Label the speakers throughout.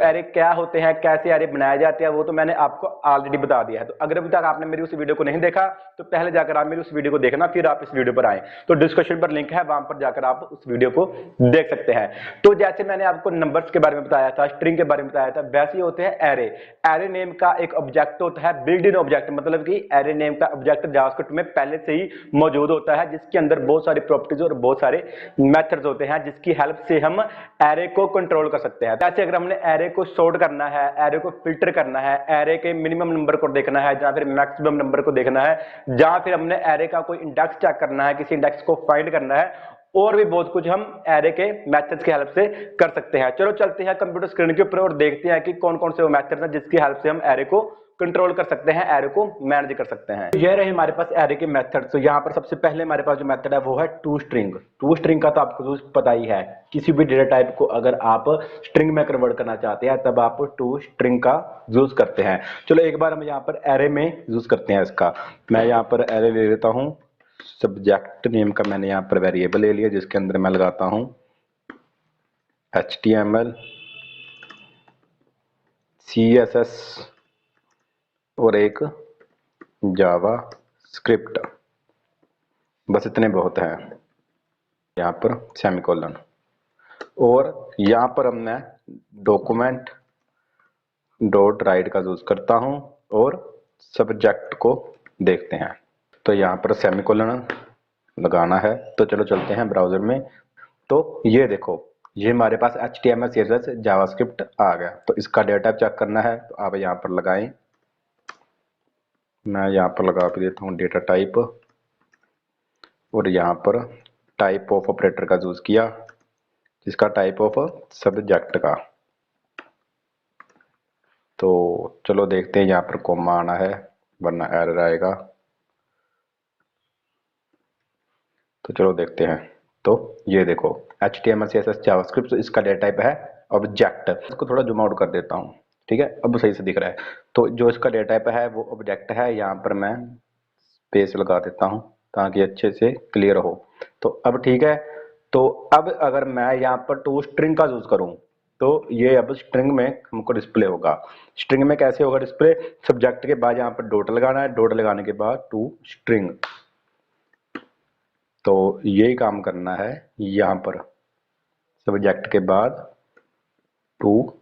Speaker 1: Array क्या होते हैं, कैसे एरे बनाए जाते हैं, वो तो मैंने आपको ऑलरेडी बता दिया है। तो अगर अभी तक आपने मेरी उस वीडियो को नहीं देखा तो पहले जाकर आप मेरी उस वीडियो को देखना, फिर आप इस वीडियो पर आए। तो डिस्क्रिप्शन पर लिंक है, वहां पर जाकर आप उस वीडियो को देख सकते हैं। तो जैसे मैंने आपको नंबर्स के बारे में बताया था, स्ट्रिंग के बारे में बताया था, वैसे होते हैं एरे। एरे नेम का एक ऑब्जेक्ट होता है बिल्ड इन ऑब्जेक्ट, मतलब कि एरे नेम का ऑब्जेक्ट जावास्क्रिप्ट में पहले से ही मौजूद होता है, जिसके अंदर बहुत सारी प्रॉपर्टीज और बहुत सारे मेथड्स होते हैं, जिसकी हेल्प से हम एरे को कंट्रोल कर सकते हैं। जैसे अगर हमने एरे को सॉर्ट करना है, एरे को फिल्टर करना है, एरे के मिनिमम नंबर को देखना है या फिर मैक्सिमम नंबर को देखना है, जहां फिर हमने एरे का कोई इंडेक्स चेक करना है, किसी इंडेक्स को फाइंड करना है, और भी बहुत कुछ हम एरे के मेथड्स की हेल्प से कर सकते हैं। चलो चलते हैं कंप्यूटर स्क्रीन के ऊपर और देखते हैं कि कौन कौन से वो मेथड्स हैं जिसकी हेल्प से हम एरे को कंट्रोल कर सकते हैं, एरे को मैनेज कर सकते हैं। ये रहे हमारे पास एरे के मेथड्स। तो यहाँ पर सबसे पहले हमारे पास जो मेथड है वो है टू स्ट्रिंग। टू स्ट्रिंग का तो आपको पता ही है, किसी भी डेटा टाइप को अगर आप स्ट्रिंग में कन्वर्ट करना चाहते हैं तब आप टू स्ट्रिंग का यूज करते हैं। चलो एक बार हम यहाँ पर एरे में यूज करते हैं इसका। मैं यहाँ पर एरे ले लेता हूँ, सब्जेक्ट नेम का मैंने यहाँ पर वेरिएबल ले लिया, जिसके अंदर मैं लगाता हूँ HTML, CSS और एक जावा स्क्रिप्ट। बस इतने बहुत हैं। यहाँ पर सेमीकोलन, और यहाँ पर हमने डॉक्यूमेंट डॉट राइट का यूज करता हूँ और सब्जेक्ट को देखते हैं। तो यहाँ पर सेमीकोलन लगाना है। तो चलो चलते हैं ब्राउजर में। तो ये देखो, ये हमारे पास HTML CSS जावास्क्रिप्ट आ गया। तो इसका डेटा टाइप चेक करना है, तो आप यहाँ पर लगाएं। मैं यहाँ पर लगा भी देता हूँ डेटा टाइप, और यहाँ पर टाइप ऑफ ऑपरेटर का यूज किया, जिसका टाइप ऑफ सब्जेक्ट का। तो चलो देखते हैं, यहाँ पर कॉमा आना है वरना एरर आएगा। तो चलो देखते हैं। तो ये देखो HTML CSS जावास्क्रिप्ट, इसका डेटा टाइप है ऑब्जेक्ट। इसको थोड़ा जूम आउट कर देता हूँ, ठीक है, अब सही से दिख रहा है। तो जो इसका डेटा टाइप है वो ऑब्जेक्ट है। यहाँ पर मैं स्पेस लगा देता हूँ ताकि अच्छे से क्लियर हो। तो अब ठीक है। तो अब अगर मैं यहाँ पर टू स्ट्रिंग का यूज करूँ तो ये अब स्ट्रिंग में हमको डिस्प्ले होगा। स्ट्रिंग में कैसे होगा डिस्प्ले? सब्जेक्ट के बाद यहाँ पर डॉट लगाना है, डॉट लगाने के बाद टू स्ट्रिंग। तो यही काम करना है। यहाँ पर सब्जेक्ट के बाद टू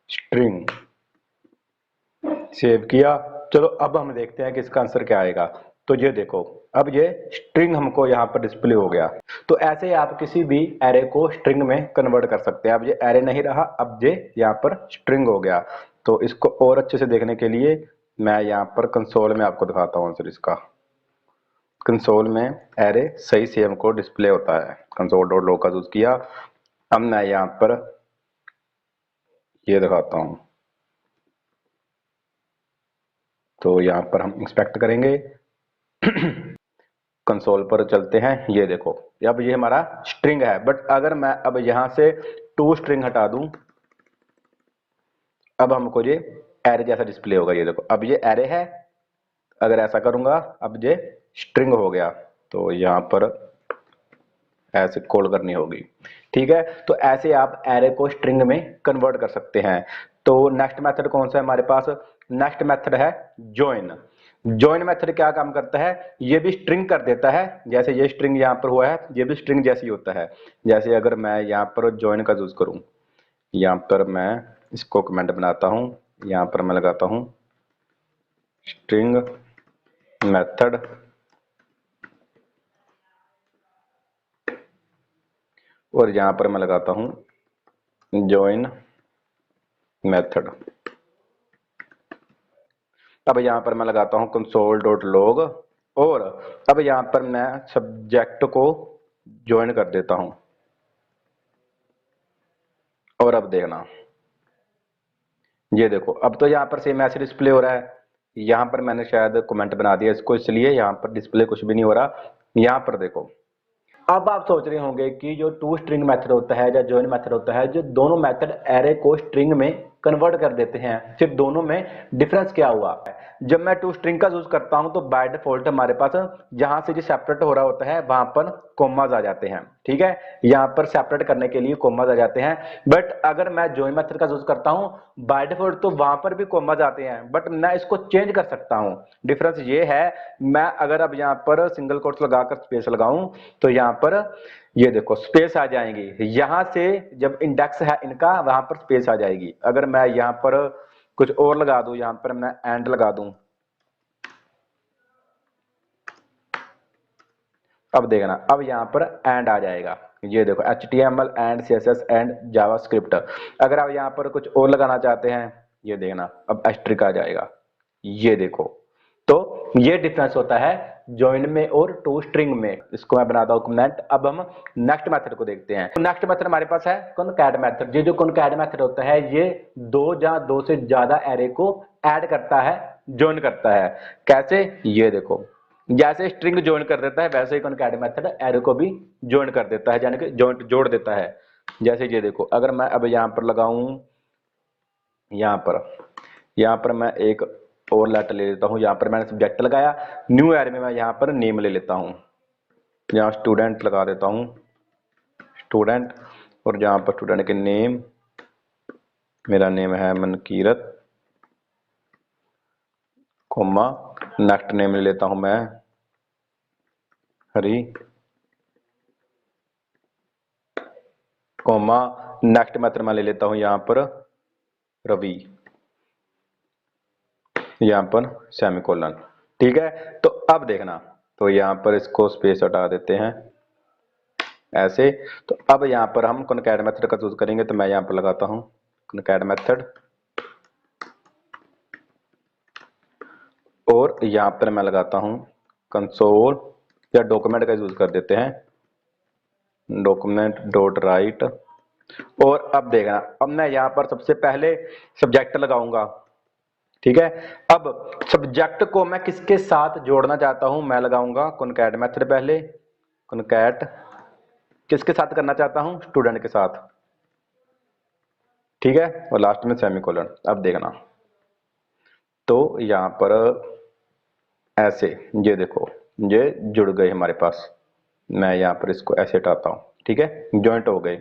Speaker 1: स्ट्रिंग, सेव किया। चलो अब हम देखते हैं कि इसका आंसर क्या आएगा। तो ये देखो, अब ये स्ट्रिंग हमको यहाँ पर डिस्प्ले हो गया। तो ऐसे आप किसी भी एरे को स्ट्रिंग में कन्वर्ट कर सकते हैं। अब ये एरे नहीं रहा, अब ये यहाँ पर स्ट्रिंग हो गया। तो इसको और अच्छे से देखने के लिए मैं यहाँ पर कंसोल में आपको दिखाता हूँ आंसर इसका। कंसोल में एरे सही से हमको डिस्प्ले होता है। कंसोल डॉट लॉग का यूज किया। अब मैं यहाँ पर ये दिखाता हूँ। तो यहाँ पर हम इंस्पेक्ट करेंगे। कंसोल पर चलते हैं। ये देखो, अब ये हमारा स्ट्रिंग है, बट अगर मैं अब यहां से टू स्ट्रिंग हटा दूं, अब हमको ये एरे जैसा डिस्प्ले होगा। ये देखो, अब ये एरे है। अगर ऐसा करूंगा, अब ये स्ट्रिंग हो गया। तो यहां पर ऐसे कॉल करनी होगी, ठीक है। तो ऐसे आप एरे को स्ट्रिंग में कन्वर्ट कर सकते हैं। तो नेक्स्ट मेथड कौन सा है हमारे पास? नेक्स्ट मेथड है ज्वाइन। ज्वाइन मेथड क्या काम करता है? ये भी स्ट्रिंग कर देता है, जैसे ये स्ट्रिंग यहाँ पर हुआ है, ये भी स्ट्रिंग जैसे ही होता है। जैसे अगर मैं यहाँ पर ज्वाइन का यूज करूँ, यहाँ पर मैं इसको कमेंट बनाता हूँ, यहाँ पर मैं लगाता हूँ स्ट्रिंग मेथड, और यहाँ पर मैं लगाता हूँ ज्वाइन मेथड। अब यहाँ पर मैं लगाता हूँ कंसोल डॉट लॉग, और अब यहाँ पर मैं सब्जेक्ट को ज्वाइन कर देता हूँ। और अब देखना, ये देखो, अब तो यहाँ पर सेम ऐसे डिस्प्ले हो रहा है। यहाँ पर मैंने शायद कमेंट बना दिया इसको, इसलिए यहाँ पर डिस्प्ले कुछ भी नहीं हो रहा। यहाँ पर देखो, अब आप सोच रहे होंगे कि जो टू स्ट्रिंग मेथड होता है या ज्वाइन मेथड होता है, जो दोनों मेथड एरे को स्ट्रिंग में कन्वर्ट कर देते हैं। फिर दोनों में डिफरेंस क्या हुआ? जब मैं टू स्ट्रिंग का यूज करता हूं तो बाय डिफॉल्ट हमारे पास जहां से जो सेपरेट हो रहा होता है वहां पर कोमास आ जाते हैं, ठीक है, यहां पर सेपरेट करने के लिए कोमास आ जाते हैं। बट अगर मैं जॉइन मेथड का यूज करता हूं बाय डिफॉल्ट तो वहां पर भी कोमास आते हैं, बट मैं इसको चेंज कर सकता हूं। डिफरेंस ये है, मैं अगर अब यहां पर सिंगल कोट्स लगाकर स्पेस लगाऊं तो यहां पर ये देखो स्पेस आ जाएंगी, यहां से जब इंडेक्स है इनका वहां पर स्पेस आ जाएगी। अगर मैं यहां पर कुछ और लगा दूं, यहां पर मैं एंड लगा दूं, अब देखना, अब यहां पर एंड आ जाएगा। ये देखो HTML and CSS and JavaScript. अगर आप यहां पर कुछ और लगाना चाहते हैं, ये देखना अब एस्ट्रिक आ जाएगा, ये देखो। तो ये डिफरेंस होता है जॉइन में और टू स्ट्रिंग में। इसको मैं बनाता हूं कमेंट। अब हम नेक्स्ट मेथड को देखते हैं। नेक्स्ट मेथड हमारे पास है कॉनकैट मेथड। ये जो कॉनकैट मेथड होता है ये दो या दो से ज्यादा एरे को ऐड करता है, जॉइन करता है। कैसे? ये देखो, जैसे स्ट्रिंग ज्वाइन कर देता है वैसे ही कॉनकैट मेथड एरे को भी ज्वाइन कर देता है, यानी कि जोड़ देता है। जैसे ये देखो, अगर मैं अब यहां पर लगाऊं, यहां पर मैं एक और लेटर ले लेता हूं। यहां पर मैंने सब्जेक्ट लगाया, न्यू एरे में मैं यहां पर नेम ले लेता हूं, यहां स्टूडेंट लगा देता हूं, स्टूडेंट। और जहां पर स्टूडेंट के नेम, मेरा नेम है मनकीरत, कोमा, नेक्स्ट नेम ले लेता हूं मैं हरी, कोमा, नेक्स्ट मेथड मैं ले लेता हूं यहां पर रवि, यहां पर सेमीकोलन। ठीक है, तो अब देखना, तो यहां पर इसको स्पेस हटा देते हैं ऐसे। तो अब यहां पर हम कॉनकैट मेथड का यूज करेंगे, तो मैं यहां पर लगाता हूं कॉनकैट मेथड, और यहां पर मैं लगाता हूं कंसोल, या डॉक्यूमेंट का यूज कर देते हैं, डॉक्यूमेंट डॉट राइट। और अब देखना, अब मैं यहां पर सबसे पहले सब्जेक्ट लगाऊंगा, ठीक है। अब सब्जेक्ट को मैं किसके साथ जोड़ना चाहता हूं, मैं लगाऊंगा कॉनकैट मेथड पहले, कॉनकैट किसके साथ करना चाहता हूं, स्टूडेंट के साथ, ठीक है, और लास्ट में सेमीकोलन। अब देखना, तो यहां पर ऐसे, ये देखो ये जुड़ गए हमारे पास। मैं यहां पर इसको ऐसे हटाता हूं, ठीक है, ज्वाइंट हो गए।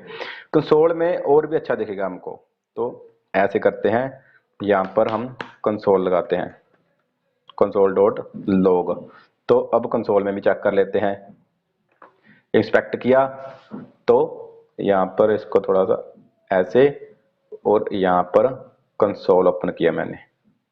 Speaker 1: कंसोल में और भी अच्छा दिखेगा हमको, तो ऐसे करते हैं, यहां पर हम कंसोल लगाते हैं, कंसोल डॉट लॉग। तो अब कंसोल में भी चेक कर लेते हैं, इंस्पेक्ट किया तो यहां पर इसको थोड़ा सा ऐसे, और यहां पर कंसोल ओपन किया मैंने,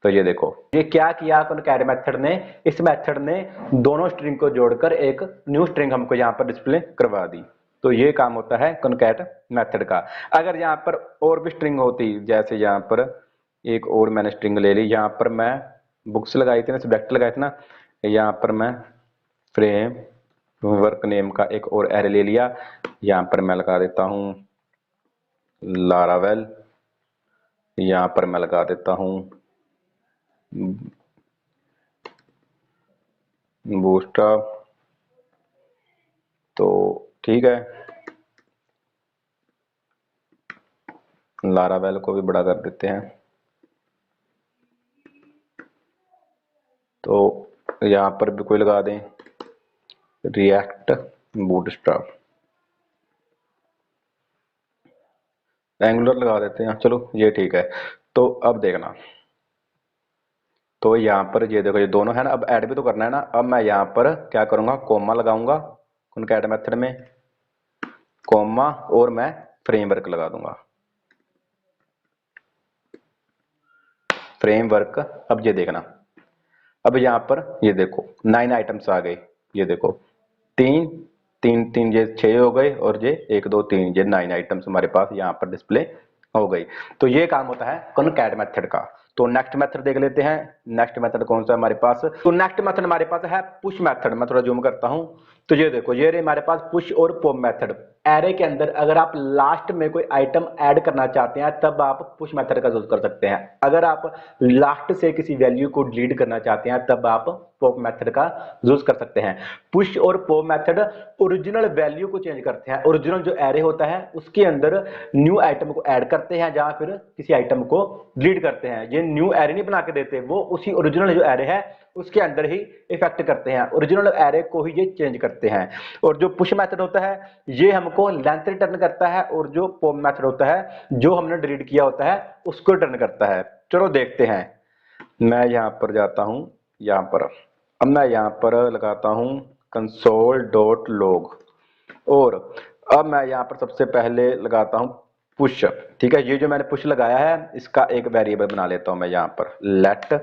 Speaker 1: तो ये देखो ये क्या किया कॉनकैट मेथड ने, इस मेथड ने दोनों स्ट्रिंग को जोड़कर एक न्यू स्ट्रिंग हमको यहां पर डिस्प्ले करवा दी। तो ये काम होता है कॉनकैट मेथड का। अगर यहां पर और भी स्ट्रिंग होती, जैसे यहां पर एक और मैंने स्ट्रिंग ले ली, यहां पर मैं बुक्स लगाई थी ना, सब्जेक्ट लगाए थे ना, यहां पर मैं फ्रेम वर्क नेम का एक और एरे ले लिया, यहां पर मैं लगा देता हूं लारावेल, यहां पर मैं लगा देता हूं बूस्टअप, तो ठीक है, लारावेल को भी बड़ा कर देते हैं। तो यहां पर भी कोई लगा दें रिएक्ट बूटस्ट्रैप, एंगुलर लगा देते हैं, चलो ये ठीक है। तो अब देखना, तो यहाँ पर ये देखो ये दोनों है ना, अब ऐड भी तो करना है ना। अब मैं यहाँ पर क्या करूंगा, कोमा लगाऊंगा कॉनकैट मेथड में, कोमा, और मैं फ्रेमवर्क लगा दूंगा, फ्रेमवर्क। अब ये देखना, अब यहाँ पर ये देखो 9 आइटम्स आ गए, ये देखो 3 3 3, ये 6 हो गए, और ये 1 2 3, ये 9 आइटम्स हमारे पास यहाँ पर डिस्प्ले हो गई। तो ये काम होता है कॉनकैट मेथड का। तो नेक्स्ट मेथड देख लेते हैं, नेक्स्ट मेथड कौन सा है हमारे पास। तो नेक्स्ट मेथड हमारे पास है पुश मेथड। मैं थोड़ा जूम करता हूं, तो ये देखो ये रहे हमारे पास पुश और पॉप मेथड। एरे के अंदर अगर आप लास्ट में कोई आइटम ऐड करना चाहते हैं तब आप पुश मेथड का यूज कर सकते हैं। अगर आप लास्ट से किसी वैल्यू को डिलीट करना चाहते हैं तब आप पॉप मेथड का यूज कर सकते हैं। पुश और पॉप मेथड ओरिजिनल वैल्यू को चेंज करते हैं। ओरिजिनल जो एरे होता है उसके अंदर न्यू आइटम को ऐड करते हैं या फिर किसी आइटम को डिलीट करते हैं। ये न्यू एरे नहीं बना के देते, वो उसी ओरिजिनल जो एरे है उसके अंदर ही इफेक्ट करते हैं, ओरिजिनल एरे को ही ये चेंज करते हैं। और जो पुश मेथड होता है ये हमको लेंथ रिटर्न करता है, और जो पॉप मेथड होता है जो हमने डिलीट किया होता है उसको रिटर्न करता है। चलो देखते हैं। मैं यहां पर जाता हूं, यहां पर अब मैं यहां पर लगाता हूं console.log, और अब मैं यहां पर सबसे पहले लगाता हूं पुश। ठीक है, ये जो मैंने पुश लगाया है इसका एक वेरिएबल बना लेता हूं मैं यहां पर, लेट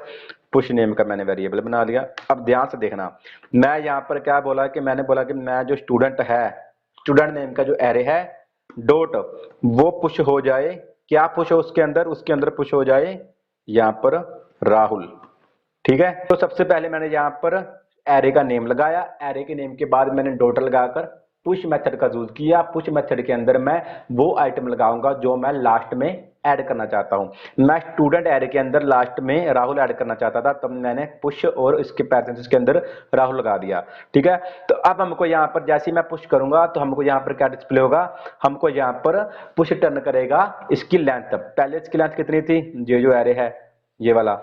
Speaker 1: पुश नेम का मैंने वेरिएबल बना लिया। अब ध्यान से देखना, मैं यहां पर क्या बोला कि मैंने बोला कि मैं जो स्टूडेंट है, स्टूडेंट नेम का जो एरे है डॉट, वो पुश हो जाए, क्या पुश हो उसके अंदर पुश हो जाए यहां पर राहुल। ठीक है, तो सबसे पहले मैंने यहां पर एरे का नेम लगाया, एरे के नेम के बाद मैंने डॉट लगाकर पुश मेथड का यूज किया। पुश मेथड के अंदर मैं वो आइटम लगाऊंगा जो मैं लास्ट में ऐड करना चाहता हूं। मैं स्टूडेंट एरे के अंदर लास्ट में राहुल ऐड करना चाहता था, तब मैंने पुश और इसके पैरेंथेसिस के अंदर राहुल लगा दिया। ठीक है, तो अब हमको यहां पर जैसे ही मैं पुश करूंगा तो हमको यहां पर क्या डिस्प्ले होगा, हमको यहां पर पुश टर्न करेगा इसकी लेंथ। पहले इसकी लेंथ कितनी थी, ये जो एरे है ये वाला,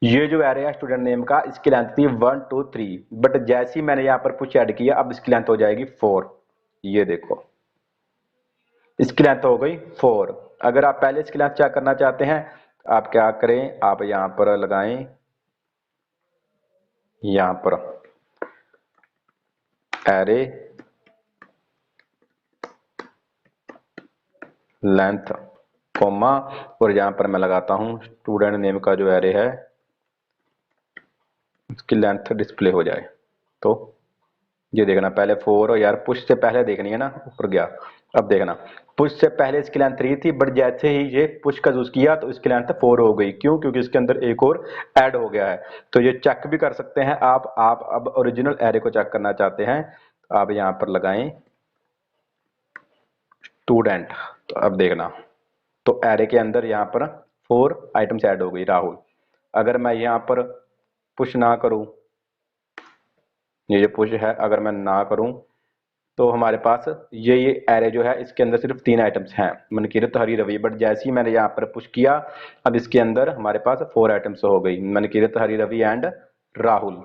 Speaker 1: ये जो एरे है स्टूडेंट नेम का, इसकी लेंथ थी 1 2 3, बट जैसे ही मैंने यहां पर पुश ऐड किया अब इसकी लेंथ हो जाएगी 4। ये देखो इसकी लेंथ हो गई 4। अगर आप पहले इसकी लेंथ चेक करना चाहते हैं आप क्या करें, आप यहां पर लगाएं, यहां पर एरे लेंथ कोमा, और यहां पर मैं लगाता हूं स्टूडेंट नेम का जो एरे है उसकी लेंथ डिस्प्ले हो जाए। तो ये देखना, पहले 4 यार पुश से पहले देखनी है ना, ऊपर गया। अब देखना, पुश से पहले इसकी लेंथ 3 थी, बट जैसे ही ये पुश का यूज किया तो इसकी लेंथ 4 हो गई। क्यों? क्योंकि इसके अंदर एक और ऐड हो गया है। तो ये चेक भी कर सकते हैं आप अब ओरिजिनल एरे को चेक करना चाहते हैं आप यहां पर लगाएं स्टूडेंट। तो अब देखना, तो एरे के अंदर यहां पर 4 आइटम्स ऐड हो गई राहुल। अगर मैं यहां पर पुश ना करूं, ये जो पुश है अगर मैं ना करूं तो हमारे पास ये एरे जो है इसके अंदर सिर्फ 3 आइटम्स हैं, मनकीरत, हरी, रवि। बट जैसे ही मैंने यहाँ पर पुश किया अब इसके अंदर हमारे पास 4 आइटम्स हो गई, मनकीरत, हरी, रवि एंड राहुल।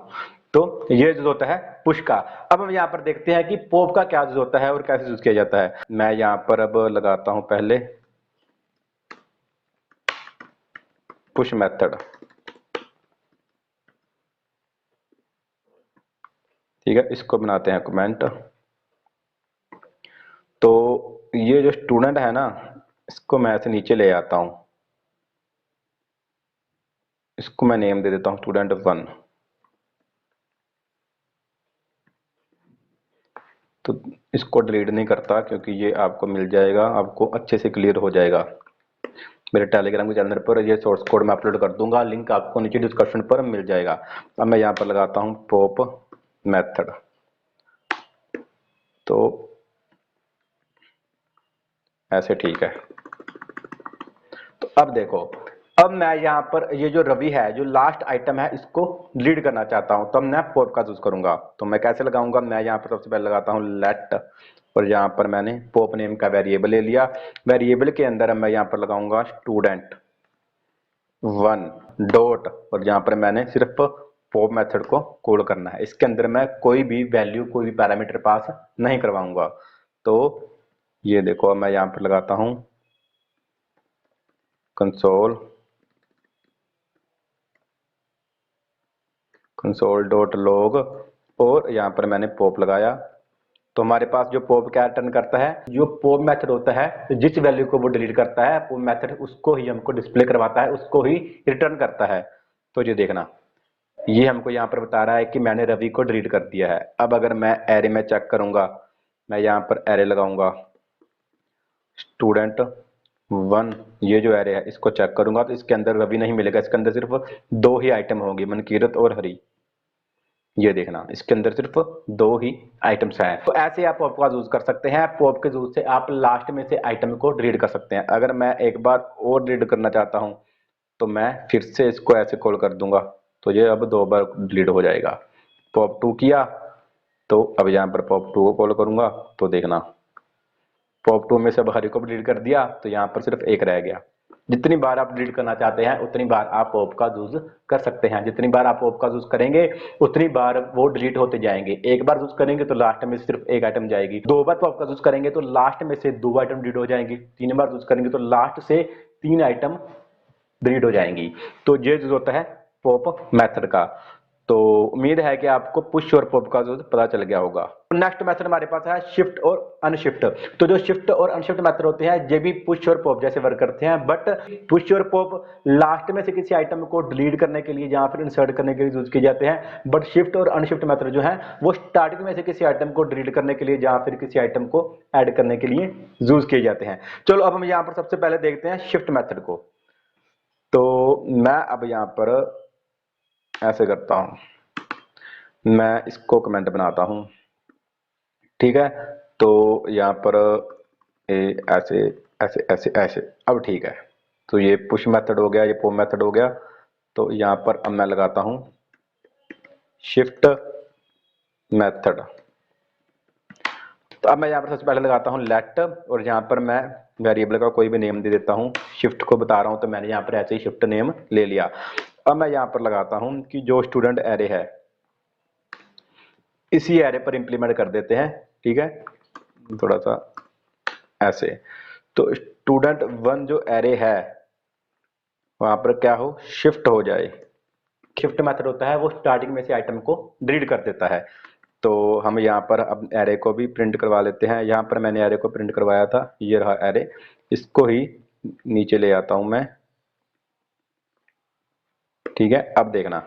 Speaker 1: तो ये यूज होता है पुश का। अब हम यहाँ पर देखते हैं कि पॉप का क्या यूज होता है और कैसे यूज किया जाता है। मैं यहाँ पर अब लगाता हूं पहले पुश मेथड। ठीक है, इसको बनाते हैं कमेंट। तो ये जो स्टूडेंट है ना इसको मैं ऐसे नीचे ले आता हूं, इसको मैं नेम दे देता हूं स्टूडेंट 1। तो इसको डिलीट नहीं करता क्योंकि ये आपको मिल जाएगा, आपको अच्छे से क्लियर हो जाएगा मेरे टेलीग्राम के चैनल पर। ये सोर्स कोड मैं अपलोड कर दूंगा, लिंक आपको नीचे डिस्क्रिप्शन पर मिल जाएगा। अब मैं यहाँ पर लगाता हूँ पॉप मेथड। तो ऐसे ठीक है। तो अब देखो, अब मैं यहाँ पर ये जो रवि है जो लास्ट आइटम है इसको डिलीट करना चाहता हूँ, तो मैं पॉप का यूज करूंगा। तो मैं कैसे लगाऊंगा, मैं यहाँ पर सबसे पहले लगाता हूँ लेट, और यहाँ पर मैंने पॉप नेम का वेरिएबल ले लिया। वेरिएबल के अंदर मैं यहाँ पर लगाऊंगा स्टूडेंट 1 डॉट, और यहाँ पर मैंने सिर्फ पॉप मेथड को कॉल करना है। इसके अंदर मैं कोई भी वैल्यू, कोई भी पैरामीटर पास नहीं करवाऊंगा। तो ये देखो मैं यहाँ पर लगाता हूँ console.log, और यहाँ पर मैंने पॉप लगाया। तो हमारे पास जो पॉप क्या रिटर्न करता है, जो पॉप मेथड होता है तो जिस वैल्यू को वो डिलीट करता है पॉप मेथड उसको ही हमको डिस्प्ले करवाता है, उसको ही रिटर्न करता है। तो ये देखना, ये हमको यहाँ पर बता रहा है कि मैंने रवि को डिलीट कर दिया है। अब अगर मैं एरे में चेक करूंगा, मैं यहाँ पर एरे लगाऊंगा स्टूडेंट 1, ये जो एरे है इसको चेक करूंगा तो इसके अंदर रवि नहीं मिलेगा, इसके अंदर सिर्फ 2 ही आइटम होंगे, मनकीरत और हरी। ये देखना इसके अंदर सिर्फ दो ही आइटम्स हैं। तो ऐसे आप पॉप का यूज कर सकते हैं। पॉप के यूज से आप लास्ट में से आइटम को डिलीट कर सकते हैं। अगर मैं एक बार और डिलीट करना चाहता हूं तो मैं फिर से इसको ऐसे कॉल कर दूंगा, तो ये अब 2 बार डिलीट हो जाएगा। पॉप 2 किया तो अब यहाँ पर पॉप 2 को कॉल करूंगा तो देखना पॉप 2 में से अब हरी को डिलीट कर दिया तो यहाँ पर सिर्फ एक रह गया। जितनी बार आप डिलीट करना चाहते हैं उतनी बार आप पॉप का यूज कर सकते हैं। जितनी बार आप पॉप का यूज करेंगे उतनी बार वो डिलीट होते जाएंगे। एक बार यूज करेंगे तो लास्ट में सिर्फ एक आइटम जाएगी। 2 बार पॉप का यूज करेंगे तो लास्ट में से 2 आइटम डिलीट हो जाएंगी। 3 बार यूज करेंगे तो लास्ट से 3 आइटम डिलीट हो जाएंगी। तो ये यूज होता है पॉप मेथड का। तो उम्मीद है कि आपको पुश और पॉप का यूज पता चल गया होगा। नेक्स्ट मेथड हमारे पास है शिफ्ट और अनशिफ्ट। तो जो शिफ्ट और अनशिफ्ट मेथड होते हैं ये भी पुश और पॉप जैसे वर्क करते हैं, बट पुश और पॉप लास्ट में से किसी आइटम को डिलीट करने के लिए या फिर इंसर्ट करने के लिए यूज किए जाते हैं। बट शिफ्ट और अनशिफ्ट मेथड जो है वो स्टार्टिंग में से किसी आइटम को डिलीट करने के लिए या फिर किसी आइटम को ऐड करने के लिए यूज किए जाते हैं। चलो अब हम यहाँ पर सबसे पहले देखते हैं शिफ्ट मेथड को। तो मैं अब यहाँ पर ऐसे करता हूं, मैं इसको कमेंट बनाता हूं, ठीक है। तो यहाँ पर ऐसे ऐसे ऐसे ऐसे, अब ठीक है। तो ये पुश मेथड हो गया, ये पॉप मेथड हो गया। तो यहाँ पर अब मैं लगाता हूं शिफ्ट मेथड। तो अब मैं यहाँ पर सबसे पहले लगाता हूं लेट, और यहाँ पर मैं वेरिएबल का कोई भी नेम दे देता हूं। शिफ्ट को बता रहा हूं तो मैंने यहाँ पर ऐसे ही शिफ्ट नेम ले लिया। अब मैं यहाँ पर लगाता हूं कि जो स्टूडेंट एरे है इसी एरे पर इंप्लीमेंट कर देते हैं, ठीक है। थोड़ा सा ऐसे, तो स्टूडेंट 1 जो एरे है वहां पर क्या हो, शिफ्ट हो जाए। शिफ्ट मेथड होता है वो स्टार्टिंग में से आइटम को डिलीट कर देता है। तो हम यहाँ पर अब एरे को भी प्रिंट करवा लेते हैं। यहाँ पर मैंने एरे को प्रिंट करवाया था, ये रहा एरे। इसको ही नीचे ले आता हूं मैं, ठीक है। अब देखना,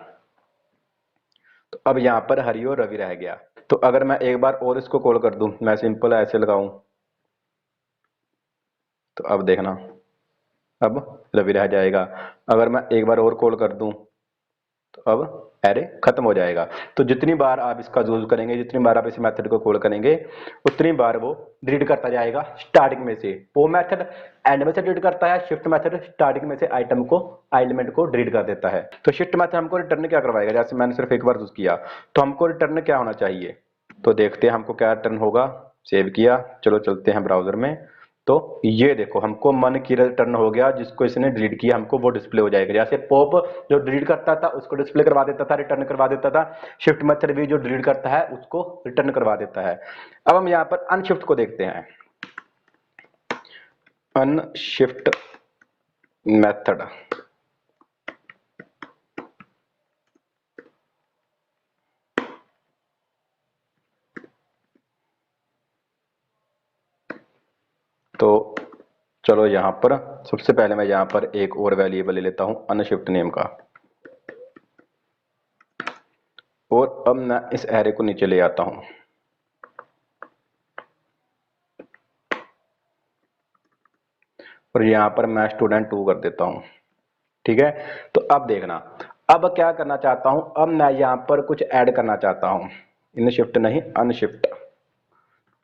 Speaker 1: तो अब यहाँ पर हरि और रवि रह गया। तो अगर मैं एक बार और इसको कॉल कर दूं, मैं सिंपल ऐसे लगाऊं, तो अब देखना अब रवि रह जाएगा। अगर मैं एक बार और कॉल कर दूं तो अब एरे खत्म हो जाएगा। तो जितनी बार आप इसका यूज करेंगे, जितनी बार आप इस मेथड को कॉल करेंगे उतनी बार वो डिलीट करता जाएगा स्टार्टिंग में से। पॉप मेथड एंड में से डिलीट करता है, शिफ्ट मेथड स्टार्टिंग में से आइटम को, एलिमेंट को डिलीट कर देता है। तो शिफ्ट मेथड हमको रिटर्न क्या करवाएगा, जैसे मैंने सिर्फ एक बार यूज किया तो हमको रिटर्न क्या होना चाहिए। तो देखते हैं हमको क्या रिटर्न होगा। सेव किया, चलो चलते हैं ब्राउजर में। तो ये देखो हमको मन की रिटर्न हो गया, जिसको इसने डिलीट किया हमको वो डिस्प्ले हो जाएगा। जैसे पॉप जो डिलीट करता था उसको डिस्प्ले करवा देता था, रिटर्न करवा देता था, शिफ्ट मेथड भी जो डिलीट करता है उसको रिटर्न करवा देता है। अब हम यहाँ पर अनशिफ्ट को देखते हैं। अनशिफ्ट मेथड, तो चलो यहाँ पर सबसे पहले मैं यहाँ पर एक और वेरिएबल ले लेता हूं अनशिफ्ट नेम का, और अब मैं इस एरे को नीचे ले आता हूं। और यहाँ पर मैं स्टूडेंट 2 कर देता हूं, ठीक है। तो अब देखना, अब क्या करना चाहता हूं, अब मैं यहाँ पर कुछ ऐड करना चाहता हूं, इन शिफ्ट नहीं अनशिफ्ट।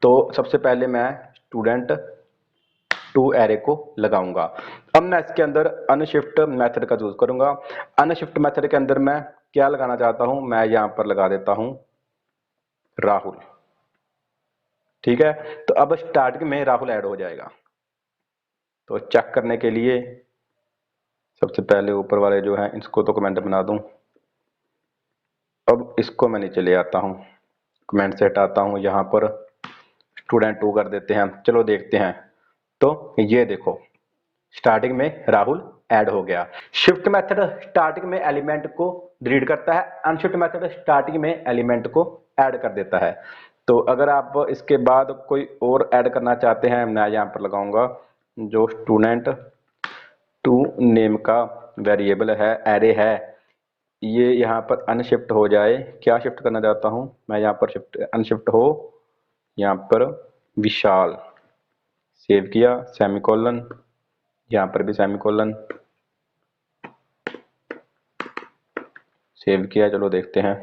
Speaker 1: तो सबसे पहले मैं स्टूडेंट 2 एरे को लगाऊंगा। अब मैं इसके अंदर अनशिफ्ट मेथड का यूज करूंगा। अनशिफ्ट मेथड के अंदर मैं क्या लगाना चाहता हूं, मैं यहाँ पर लगा देता हूं राहुल, ठीक है। तो अब स्टार्टिंग में राहुल ऐड हो जाएगा। तो चेक करने के लिए सबसे पहले ऊपर वाले जो हैं इसको तो कमेंट बना दूं। अब इसको मैं नीचे ले आता हूं, कमेंट से हटाता हूं, यहाँ पर स्टूडेंट 2 कर देते हैं। चलो देखते हैं। तो ये देखो स्टार्टिंग में राहुल ऐड हो गया। शिफ्ट मेथड स्टार्टिंग में एलिमेंट को डिलीट करता है, अनशिफ्ट मेथड स्टार्टिंग में एलिमेंट को ऐड कर देता है। तो अगर आप इसके बाद कोई और ऐड करना चाहते हैं, मैं यहाँ पर लगाऊंगा जो स्टूडेंट 2 नेम का वेरिएबल है, एरे है, ये यहाँ पर अनशिफ्ट हो जाए। क्या शिफ्ट करना चाहता हूँ मैं, यहाँ पर शिफ्ट अनशिफ्ट हो, यहाँ पर विशाल, सेव किया, सेमीकोलन, यहाँ पर भी सेमीकोलन, सेव किया। चलो देखते हैं।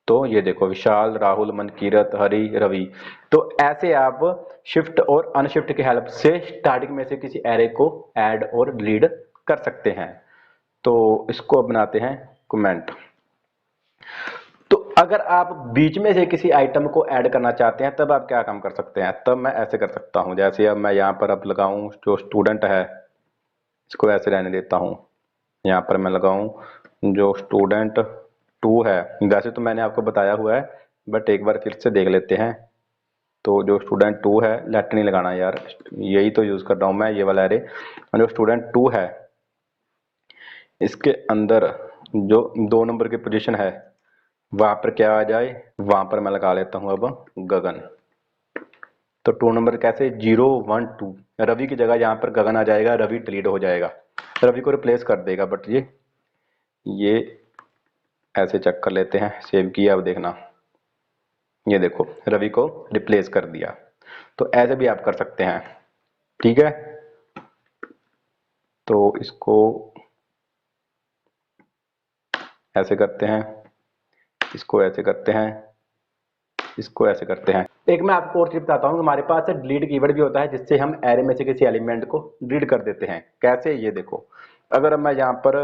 Speaker 1: तो ये देखो विशाल, राहुल, मनकीरत, हरि, रवि। तो ऐसे आप शिफ्ट और अनशिफ्ट की हेल्प से स्टार्टिंग में से किसी एरे को ऐड और डिलीट कर सकते हैं। तो इसको बनाते हैं कमेंट। तो अगर आप बीच में से किसी आइटम को ऐड करना चाहते हैं तब आप क्या काम कर सकते हैं, तब मैं ऐसे कर सकता हूं। जैसे अब मैं यहाँ पर अब लगाऊं जो स्टूडेंट है, इसको ऐसे रहने देता हूं। यहाँ पर मैं लगाऊं जो स्टूडेंट 2 है। वैसे तो मैंने आपको बताया हुआ है, बट एक बार फिर से देख लेते हैं। तो जो स्टूडेंट 2 है, लेट नहीं लगाना यार, यही तो यूज कर रहा हूं मैं, ये वाला एरे। जो स्टूडेंट 2 है इसके अंदर जो 2 नंबर की पोजीशन है वहां पर क्या आ जाए, वहां पर मैं लगा लेता हूं अब गगन। तो 2 नंबर कैसे, 0 1 2, रवि की जगह यहाँ पर गगन आ जाएगा, रवि डिलीट हो जाएगा, रवि को रिप्लेस कर देगा। बट ये ऐसे चेक कर लेते हैं, सेव किया, अब देखना ये देखो रवि को रिप्लेस कर दिया। तो ऐसे भी आप कर सकते हैं, ठीक है। तो इसको ऐसे करते हैं, इसको ऐसे करते हैं, इसको ऐसे करते हैं। एक मैं आपको और चीज बताता हूँ, हमारे पास डिलीट कीवर्ड भी होता है जिससे हम एरे में से किसी एलिमेंट को डिलीट कर देते हैं। कैसे, ये देखो। अगर मैं यहाँ पर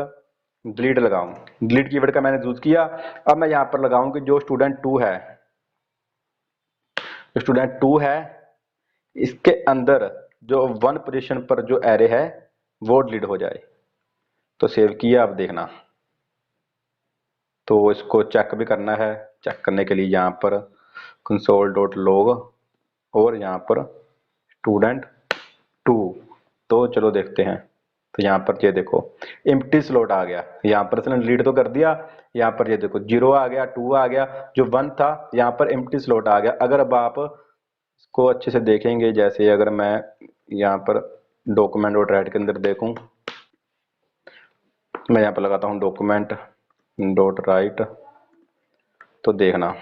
Speaker 1: डिलीट लगाऊं, डिलीट कीवर्ड का मैंने यूज किया। अब मैं यहाँ पर लगाऊं कि जो स्टूडेंट 2 है, स्टूडेंट 2 है इसके अंदर जो 1 पोजीशन पर जो एरे है वो डिलीट हो जाए। तो सेव किया, अब देखना। तो इसको चेक भी करना है, चेक करने के लिए यहाँ पर console.log और यहाँ पर स्टूडेंट 2। तो चलो देखते हैं। तो यहाँ पर ये देखो एम्प्टी स्लॉट आ गया, यहाँ पर इसने डिलीट तो कर दिया। यहाँ पर ये देखो 0 आ गया, 2 आ गया, जो 1 था यहाँ पर एम्प्टी स्लॉट आ गया। अगर अब आप इसको अच्छे से देखेंगे, जैसे अगर मैं यहाँ पर डॉक्यूमेंट और राइट के अंदर देखूं, मैं यहाँ पर लगाता हूँ डॉक्यूमेंट डॉट राइट, तो देखना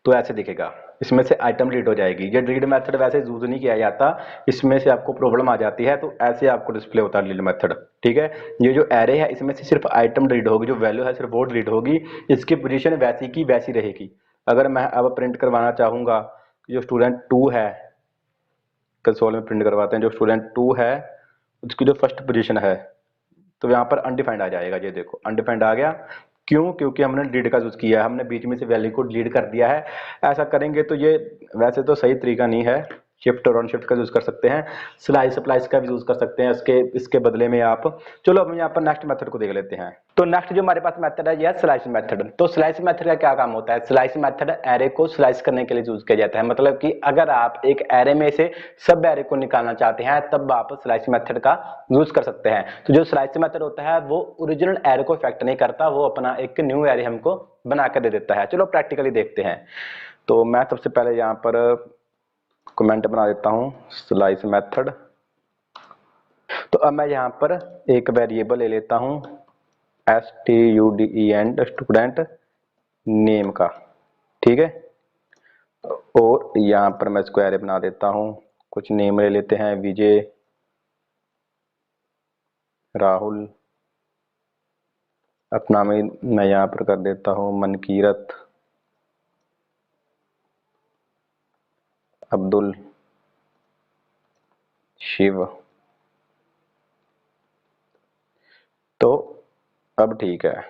Speaker 1: तो ऐसे दिखेगा, इसमें से आइटम डिलीट हो जाएगी। ये डिलीट मेथड वैसे यूज नहीं किया जाता, इसमें से आपको प्रॉब्लम आ जाती है, तो ऐसे आपको डिस्प्ले होता है डिलीट मेथड, ठीक है। ये जो एरे है इसमें से सिर्फ आइटम डिलीट होगी, जो वैल्यू है सिर्फ वो डिलीट होगी, इसकी पोजीशन वैसी की वैसी रहेगी। अगर मैं अब प्रिंट करवाना चाहूंगा जो स्टूडेंट 2 है, कंसोल में प्रिंट करवाते हैं, जो स्टूडेंट 2 है उसकी जो फर्स्ट पोजीशन है, तो यहाँ पर अनडिफाइंड आ जाएगा। ये देखो अनडिफाइंड आ गया, क्यों, क्योंकि हमने डिलीट का यूज किया है, हमने बीच में से वैल्यू को डिलीट कर दिया है। ऐसा करेंगे तो ये वैसे तो सही तरीका नहीं है। शिफ्ट और अनशिफ्ट का यूज कर सकते हैं, स्लाइस स्प्लाइस का भी यूज कर सकते हैं इसके बदले में आप। चलो अब हम यहाँ पर नेक्स्ट मेथड को देख लेते हैं। तो नेक्स्ट जो हमारे पास मेथड है ये है स्लाइस मेथड। तो स्लाइस मेथड का क्या काम होता है, स्लाइस मेथड एरे को स्लाइस करने के लिए यूज किया जाता है। मतलब कि अगर आप एक एरे में से सब एरे को निकालना चाहते हैं तब आप स्लाइस मेथड का यूज कर सकते हैं। तो जो स्लाइस मेथड होता है वो ओरिजिनल एरे को इफेक्ट नहीं करता, वो अपना एक न्यू एरे हमको बना कर दे देता है। चलो प्रैक्टिकली देखते हैं। तो मैं सबसे पहले यहाँ पर कमेंट बना देता हूं स्लाइस मेथड। तो अब मैं यहां पर एक वेरिएबल ले लेता हूं student स्टूडेंट नेम का, ठीक है। और यहां पर मैं इसको एरे बना देता हूं, कुछ नेम ले लेते हैं, विजय, राहुल, अपना मैं यहां पर कर देता हूं मनकीरत, अब्दुल, शिव। तो अब ठीक है,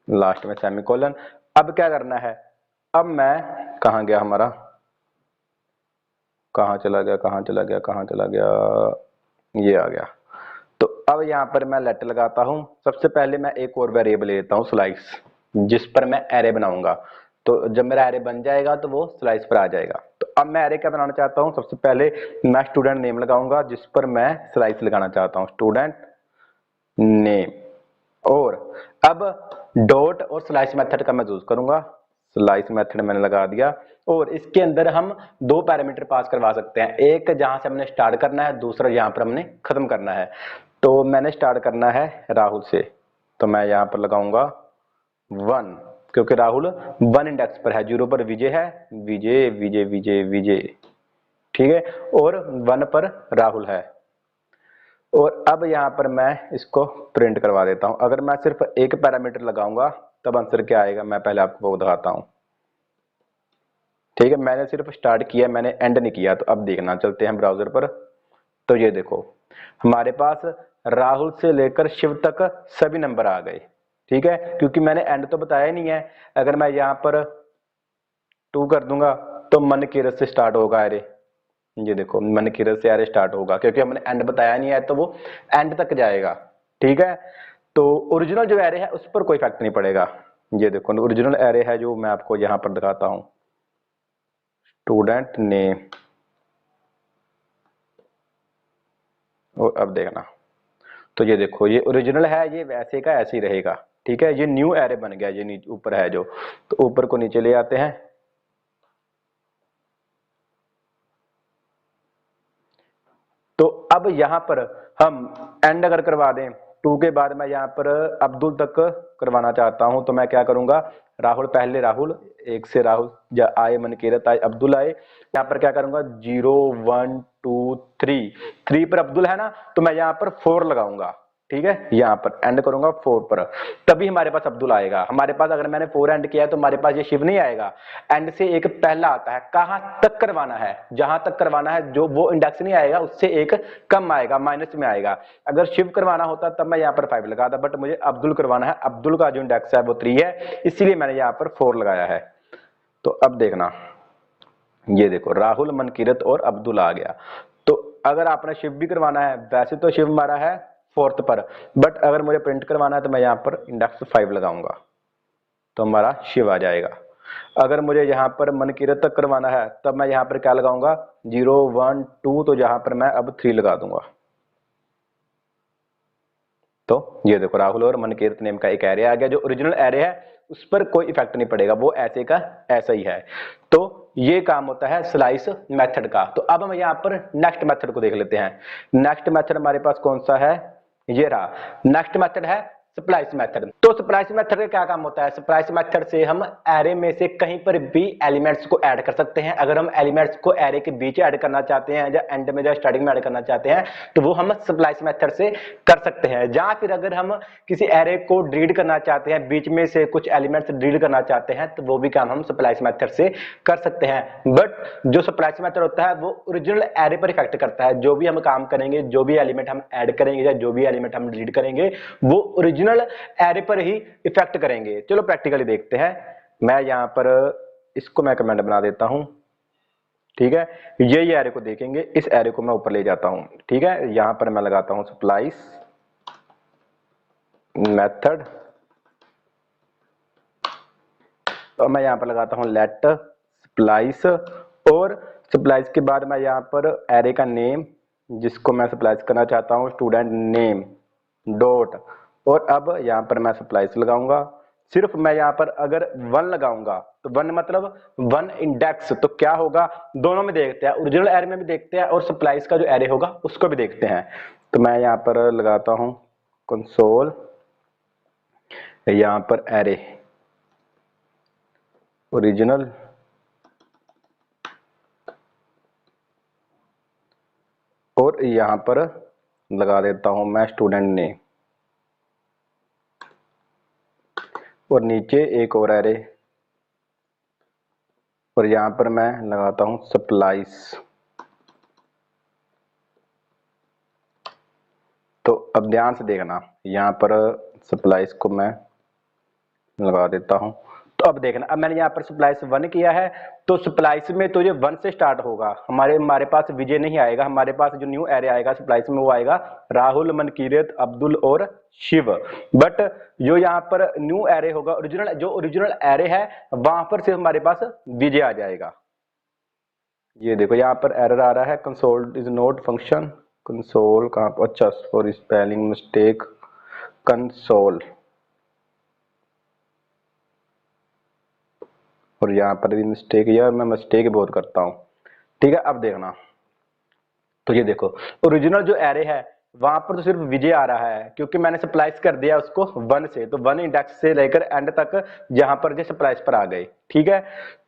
Speaker 1: लास्ट में सेमीकोलन। अब क्या करना है, अब मैं कहां गया हमारा, कहां चला गया, कहां चला गया, कहां चला गया, ये आ गया। तो अब यहां पर मैं लेट लगाता हूं। सबसे पहले मैं एक और वेरिएबल लेता हूं स्लाइस, जिस पर मैं एरे बनाऊंगा। तो जब मेरा एरे बन जाएगा तो वो स्लाइस पर आ जाएगा। तो अब मैं एरे क्या बनाना चाहता हूं, सबसे पहले मैं स्टूडेंट नेम लगाऊंगा जिस पर मैं स्लाइस लगाना चाहता हूं, स्टूडेंट नेम। और अब डॉट और स्लाइस मेथड का मैं यूज करूंगा। स्लाइस मेथड मैंने लगा दिया, और इसके अंदर हम 2 पैरामीटर पास करवा सकते हैं, एक जहां से हमने स्टार्ट करना है, दूसरा यहां पर हमने खत्म करना है। तो मैंने स्टार्ट करना है राहुल से, तो मैं यहां पर लगाऊंगा 1, क्योंकि राहुल 1 इंडेक्स पर है, 0 पर विजय है, विजय विजय विजय विजय, ठीक है, और 1 पर राहुल है। और अब यहां पर मैं इसको प्रिंट करवा देता हूं। अगर मैं सिर्फ एक पैरामीटर लगाऊंगा तब आंसर क्या आएगा मैं पहले आपको वो दिखाता हूँ। ठीक है, मैंने सिर्फ स्टार्ट किया, मैंने एंड नहीं किया। तो अब देखना, चलते हैं ब्राउजर पर। तो ये देखो हमारे पास राहुल से लेकर शिव तक सभी नंबर आ गए। ठीक है, क्योंकि मैंने एंड तो बताया नहीं है। अगर मैं यहाँ पर 2 कर दूंगा तो मन कीरत से स्टार्ट होगा अरे, ये देखो मन कीरत से अरे स्टार्ट होगा, क्योंकि हमने एंड बताया नहीं है तो वो एंड तक जाएगा। ठीक है, तो ओरिजिनल जो एरे है उस पर कोई इफेक्ट नहीं पड़ेगा। ये देखो ओरिजिनल एरे है जो मैं आपको यहाँ पर दिखाता हूँ, स्टूडेंट नेम। और अब देखना, तो ये देखो ये ओरिजिनल है, ये वैसे का ऐसे ही रहेगा। ठीक है, ये न्यू एरे बन गया, ये नीचे ऊपर है जो, तो ऊपर को नीचे ले आते हैं। तो अब यहां पर हम एंड अगर करवा दें 2 के बाद मैं यहां पर अब्दुल तक करवाना चाहता हूं, तो मैं क्या करूंगा, राहुल पहले राहुल 1 से राहुल आए, मनकीरत आए, अब्दुल आए, यहां पर क्या करूंगा 0 1 2 3, 3 पर अब्दुल है ना, तो मैं यहां पर 4 लगाऊंगा। ठीक है, यहां पर एंड करूंगा 4 पर, तभी हमारे पास अब्दुल आएगा। हमारे पास अगर मैंने 4 एंड किया है तो हमारे पास ये शिव नहीं आएगा। एंड से एक पहला आता है, कहां तक करवाना है, जहां तक करवाना है जो वो इंडेक्स नहीं आएगा उससे एक कम आएगा, माइनस में आएगा। अगर शिव करवाना होता तब मैं यहाँ पर 5 लगाता, बट मुझे अब्दुल करवाना है, अब्दुल का जो इंडेक्स है वो 3 है, इसीलिए मैंने यहाँ पर 4 लगाया है। तो अब देखना, ये देखो राहुल, मनकीरत और अब्दुल आ गया। तो अगर आपने शिव भी करवाना है, वैसे तो शिव हमारा है 4th पर, बट अगर मुझे प्रिंट करवाना है तो मैं यहाँ पर इंडेक्स 5 लगाऊंगा, तो हमारा शिव आ जाएगा। अगर मुझे यहाँ पर मनकीरत तक करवाना है तब मैं यहाँ पर क्या लगाऊंगा 0 1 2, तो यहाँ पर मैं अब 3 लगा दूंगा। तो ये देखो राहुल और मनकीरत नेम का एक एरे आ गया। जो ओरिजिनल एरे है उस पर कोई इफेक्ट नहीं पड़ेगा, वो ऐसे का ऐसा ही है। तो ये काम होता है स्लाइस मेथड का। तो अब हम यहाँ पर नेक्स्ट मेथड को देख लेते हैं। नेक्स्ट मेथड हमारे पास कौन सा है, ये रहा। नेक्स्ट मेथड है स्प्लाइस मेथड। तो स्प्लाइस मेथड का क्या काम होता है, स्प्लाइस मेथड से हम एरे में से कहीं पर भी एलिमेंट्स को ऐड कर सकते हैं। अगर हम एलिमेंट्स को एरे के बीच ऐड करना चाहते हैं या एंड में या स्टार्टिंग में ऐड करना चाहते हैं तो वो हम स्प्लाइस मेथड से कर सकते हैं। या फिर अगर हम किसी एरे को डिलीट करना चाहते हैं, बीच में से कुछ एलिमेंट्स डिलीट करना चाहते हैं, तो वो भी काम हम स्प्लाइस मेथड से कर सकते हैं। बट जो स्प्लाइस मेथड होता है वो ओरिजिनल एरे पर इफेक्ट करता है। जो भी हम काम करेंगे, जो भी एलिमेंट हम ऐड करेंगे या जो भी एलिमेंट हम डिलीट करेंगे, वो ओरिजिनल एरे पर ही इफेक्ट करेंगे। चलो प्रैक्टिकली देखते हैं। मैं यहां पर इसको मैं कमेंट बना देता हूं। ठीक है, ये एरे को देखेंगे, इस एरे को मैं ऊपर ले जाता हूं। ठीक है, यहां पर मैं लगाता हूं स्प्लाइस मेथड, तो मैं यहां पर लगाता हूं लेट स्प्लाइस, और स्प्लाइस के बाद मैं यहां पर एरे का नेम जिसको मैं स्प्लाइस करना चाहता हूं स्टूडेंट नेम डॉट, और अब यहां पर मैं स्प्लाइस लगाऊंगा। सिर्फ मैं यहां पर अगर 1 लगाऊंगा तो 1 मतलब 1 इंडेक्स, तो क्या होगा दोनों में देखते हैं, ओरिजिनल एरे में भी देखते हैं और स्प्लाइस का जो एरे होगा उसको भी देखते हैं। तो मैं यहां पर लगाता हूं कंसोल, यहां पर एरे ओरिजिनल, और यहां पर लगा देता हूं मैं स्टूडेंट नेम, और नीचे एक और एरे, और यहां पर मैं लगाता हूं स्प्लाइस। तो अब ध्यान से देखना, यहां पर स्प्लाइस को मैं लगा देता हूं। तो अब देखना, अब मैंने यहाँ पर स्प्लाइस 1 किया है, तो स्प्लाइस में तो ये 1 से स्टार्ट होगा, हमारे पास विजय नहीं आएगा। हमारे पास जो न्यू एरे आएगा स्प्लाइस में वो आएगा राहुल, मनकीरत, अब्दुल और शिव। बट जो यहाँ पर न्यू एरे होगा, ओरिजिनल जो ओरिजिनल एरे है वहां पर सिर्फ हमारे पास विजय आ जाएगा। ये देखो यहाँ पर एरर आ रहा है, console is not function. Console कहाँ पर, अच्छा सॉरी स्पेलिंग मिस्टेक, कंसोल, और यहाँ पर भी मिस्टेक, यार मैं मिस्टेक बहुत करता हूँ। ठीक है, अब देखना, तो ये देखो ओरिजिनल जो एरे है वहां पर तो सिर्फ विजय आ रहा है क्योंकि मैंने सप्लाइज कर दिया उसको 1 से, तो 1 इंडेक्स से लेकर एंड तक जहां पर जो सप्लाइज पर आ गए। ठीक है,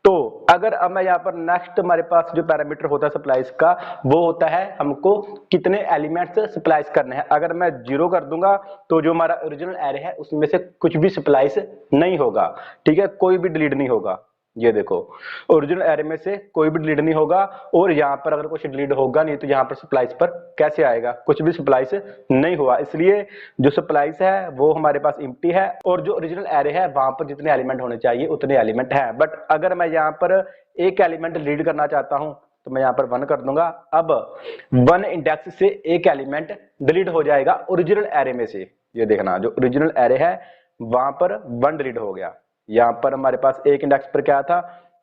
Speaker 1: तो अगर अब मैं यहाँ पर नेक्स्ट हमारे पास जो पैरामीटर होता है सप्लाइज का, वो होता है हमको कितने एलिमेंट्स सप्लाइज करने हैं। अगर मैं 0 कर दूंगा तो जो हमारा ओरिजिनल एरे है उसमें से कुछ भी सप्लाइज नहीं होगा। ठीक है, कोई भी डिलीट नहीं होगा। ये देखो, ओरिजिनल एरे में से कोई भी डिलीट नहीं होगा, और यहाँ पर अगर कुछ डिलीट होगा नहीं तो यहाँ पर सप्लाइज पर कैसे आएगा, कुछ भी सप्लाइज नहीं हुआ। इसलिए जो सप्लाइज है वो हमारे पास एम्प्टी है, और जो ओरिजिनल एरे है वहां पर जितने एलिमेंट होने चाहिए उतने एलिमेंट है। बट अगर मैं यहाँ पर एक एलिमेंट डिलीट करना चाहता हूं तो मैं यहाँ पर 1 कर दूंगा। अब 1 इंडेक्स से एक एलिमेंट डिलीट हो जाएगा ओरिजिनल एरे में से। ये देखना, जो ओरिजिनल एरे है वहां पर 1 डिलीट हो गया। यहाँ पर हमारे पास एक इंडेक्स पर क्या था,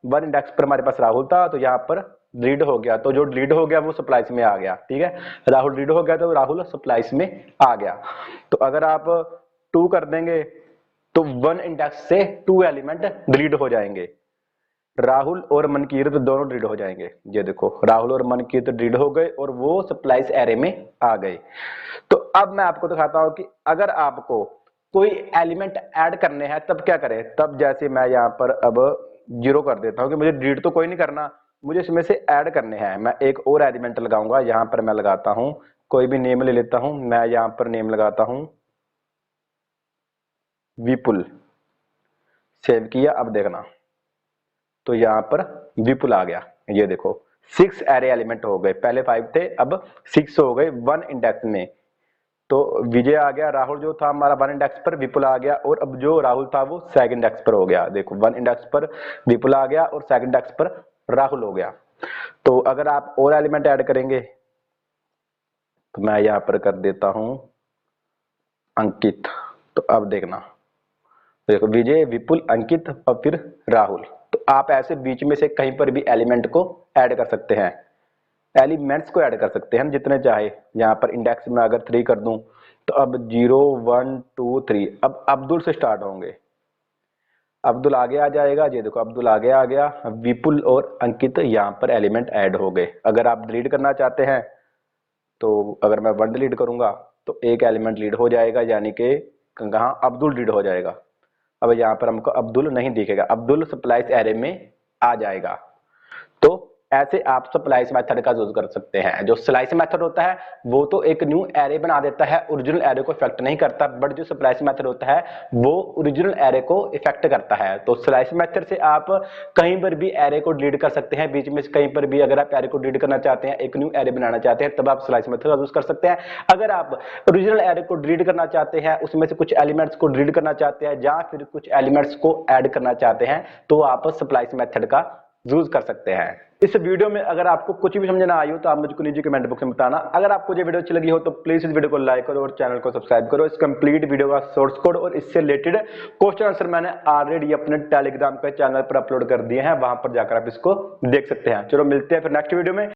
Speaker 1: 1 इंडेक्स पर हमारे पास राहुल था, तो यहाँ पर डिलीट हो गया, तो जो डिलीट हो गया वो सप्लाइज में आ गया। ठीक है, राहुल डिलीट हो गया तो राहुल सप्लाइज में आ गया। तो अगर आप 2 कर देंगे तो 1 इंडेक्स से 2 एलिमेंट डिलीट हो जाएंगे, राहुल और मनकीरत दोनों डिलीट हो जाएंगे। ये देखो, राहुल और मनकीरत डिलीट हो गए और वो सप्लाइज एरे में आ गए। तो अब मैं आपको दिखाता हूं कि अगर आपको कोई एलिमेंट ऐड करने हैं तब क्या करें। तब जैसे मैं यहाँ पर अब 0 कर देता हूं कि मुझे डिलीट तो कोई नहीं करना, मुझे इसमें से ऐड करने हैं। मैं एक और एलिमेंट लगाऊंगा, यहाँ पर मैं लगाता हूं कोई भी नेम ले लेता हूं। मैं यहाँ पर नेम लगाता हूं विपुल। सेव किया, अब देखना तो यहाँ पर विपुल आ गया। ये देखो 6 एरे एलिमेंट हो गए, पहले 5 थे अब 6 हो गए 1 इंडेक्स में। तो विजय आ गया, राहुल जो था हमारा 1 इंडेक्स पर, विपुल आ गया, और अब जो राहुल था वो 2nd इंडेक्स पर हो गया। देखो 1 इंडेक्स पर विपुल आ गया और 2nd इंडेक्स पर राहुल हो गया। तो अगर आप और एलिमेंट ऐड करेंगे तो मैं यहां पर कर देता हूं अंकित। तो अब देखना, देखो विजय, विपुल, अंकित और फिर राहुल। तो आप ऐसे बीच में से कहीं पर भी एलिमेंट को ऐड कर सकते हैं, एलिमेंट्स को ऐड कर सकते हैं जितने चाहे। यहाँ पर इंडेक्स में अगर 3 कर दूं तो अब 0 1 2 3 अब अब्दुल से स्टार्ट होंगे। अब्दुल आगे आ जाएगा, ये देखो अब्दुल आगे आ गया, विपुल और अंकित यहाँ पर एलिमेंट ऐड हो गए। अगर आप डिलीट करना चाहते हैं तो अगर मैं 1 डिलीट करूंगा तो एक एलिमेंट डिलीट हो जाएगा, यानी कि कहाँ अब्दुल डिलीट हो जाएगा। अब यहाँ पर हमको अब्दुल नहीं दिखेगा, अब्दुल सप्लाइज एरे में आ जाएगा। तो ऐसे आप सप्लाइज मेथड का यूज कर सकते हैं। जो स्लाइस मेथड होता है वो तो एक न्यू एरे बना देता है, ओरिजिनल एरे को इफेक्ट नहीं करता, बट जो सप्लाइज मेथड होता है वो ओरिजिनल एरे को इफेक्ट करता है। तो स्लाइस मेथड से आप कहीं पर भी एरे को डिलीट कर सकते हैं, बीच में से कहीं पर भी अगर आप एरे को डिलीट करना चाहते हैं, एक न्यू एरे बनाना चाहते हैं, तब आप स्लाइस मेथड का यूज कर सकते हैं। अगर आप ओरिजिनल एरे को डिलीट करना चाहते हैं, उसमें से कुछ एलिमेंट्स को डिलीट करना चाहते हैं या फिर कुछ एलिमेंट्स को ऐड करना चाहते हैं, तो आप सप्लाइज मेथड का यूज कर सकते हैं। इस वीडियो में अगर आपको कुछ भी समझ ना आई हो तो आप मुझको नीचे कमेंट बॉक्स में बताना। अगर आपको ये वीडियो अच्छी लगी हो तो प्लीज इस वीडियो को लाइक करो और चैनल को सब्सक्राइब करो। इस कंप्लीट वीडियो का सोर्स कोड और इससे रिलेटेड क्वेश्चन आंसर मैंने ऑलरेडी अपने टेलीग्राम के चैनल पर अपलोड कर दिए हैं, वहां पर जाकर आप इसको देख सकते हैं। चलो मिलते हैं फिर नेक्स्ट वीडियो में।